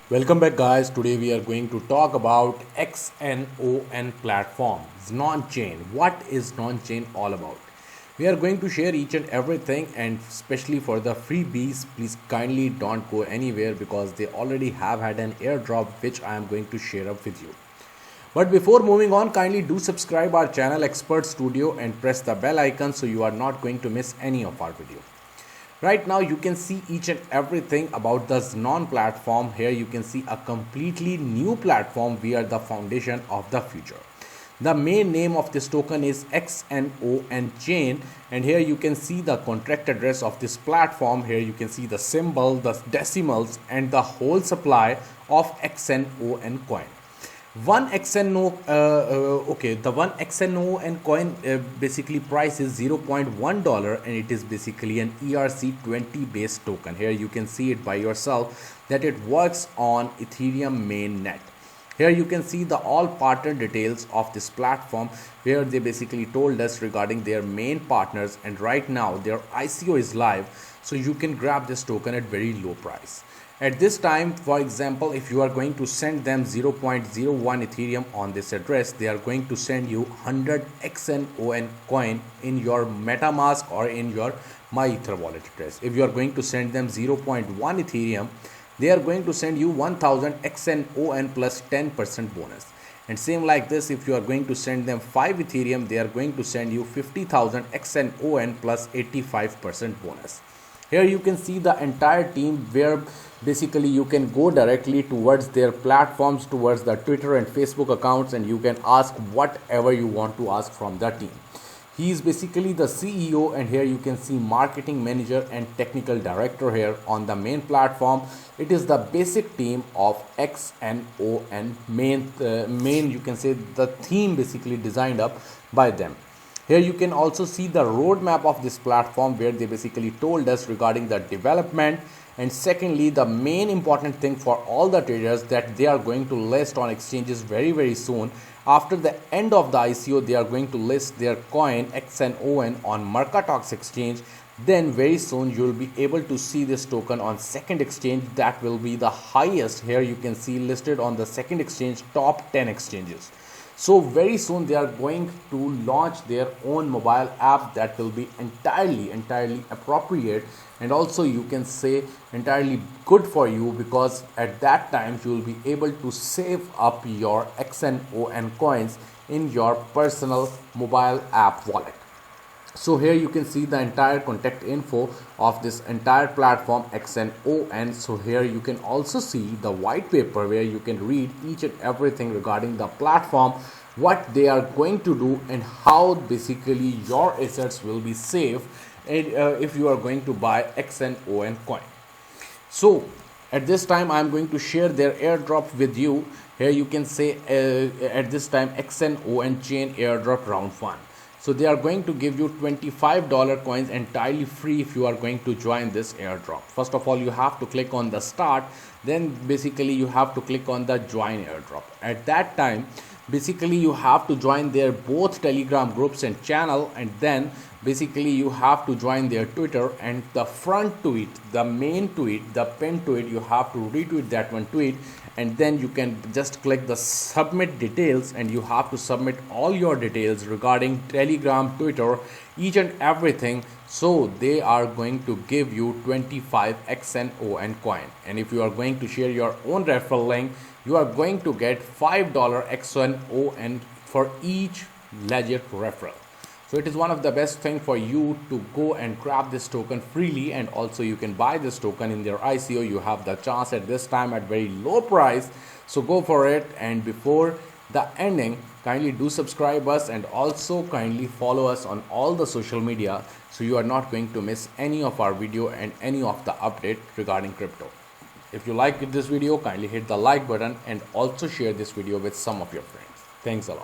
Welcome back, guys. Today we are going to talk about XNON platform, non-chain. What is non-chain all about? We are going to share each and everything, and especially for the freebies, please kindly don't go anywhere because they already have had an airdrop which I am going to share up with you. But before moving on, kindly do subscribe our channel Expert Studio and press the bell icon so you are not going to miss any of our video. Right now you can see each and everything about the Xnon platform. Here you can see a completely new platform. We are the foundation of the future. The main name of this token is XNON chain, and here you can see the contract address of this platform. Here you can see the symbol, the decimals, and the whole supply of XNON coin. One XNON coin basically price is $0.1, and it is basically an ERC20 based token. Here you can see it by yourself that it works on Ethereum mainnet. Here you can see the all partner details of this platform, where they basically told us regarding their main partners, and right now their ICO is live, so you can grab this token at very low price. At this time, for example, if you are going to send them 0.01 Ethereum on this address, they are going to send you 100 XNON coin in your MetaMask or in your MyEther wallet address. If you are going to send them 0.1 Ethereum, they are going to send you 1000 XNON plus 10% bonus. And same like this, if you are going to send them 5 Ethereum, they are going to send you 50,000 XNON plus 85% bonus. Here you can see the entire team, where basically you can go directly towards their platforms, towards the Twitter and Facebook accounts, and you can ask whatever you want to ask from the team. He is basically the CEO, and here you can see marketing manager and technical director here on the main platform. It is the basic team of XNON main you can say the theme basically designed up by them. Here you can also see the roadmap of this platform, where they basically told us regarding the development. And secondly, the main important thing for all the traders, that they are going to list on exchanges very soon. After the end of the ICO, they are going to list their coin XNON on Mercatox exchange. Then very soon you will be able to see this token on second exchange that will be the highest. Here you can see listed on the second exchange, top 10 exchanges. So very soon they are going to launch their own mobile app that will be entirely appropriate, and also you can say entirely good for you, because at that time you will be able to save up your XNON coins in your personal mobile app wallet. So here you can see the entire contact info of this entire platform XNON. So here you can also see the white paper, where you can read each and everything regarding the platform, what they are going to do, and how basically your assets will be safe if you are going to buy XNON coin. So at this time I am going to share their airdrop with you. Here you can say at this time XNON chain airdrop round 1. So they are going to give you $25 coins entirely free if you are going to join this airdrop. First of all, you have to click on the start, then basically you have to click on the join airdrop. At that time, basically you have to join their both Telegram groups and channel, and then basically you have to join their Twitter, and the front tweet, the main tweet, the pinned tweet, you have to retweet that one tweet, and then you can just click the submit details, and you have to submit all your details regarding Telegram, Twitter, each and everything. So they are going to give you 25 XNON coin, and if you are going to share your own referral link, you are going to get $5 XNON for each legit referral. So it is one of the best thing for you to go and grab this token freely, and also you can buy this token in their ICO. You have the chance at this time at very low price, so go for it. And before the ending, kindly do subscribe us, and also kindly follow us on all the social media, so you are not going to miss any of our video and any of the update regarding crypto. If you like this video, kindly hit the like button and also share this video with some of your friends. Thanks a lot.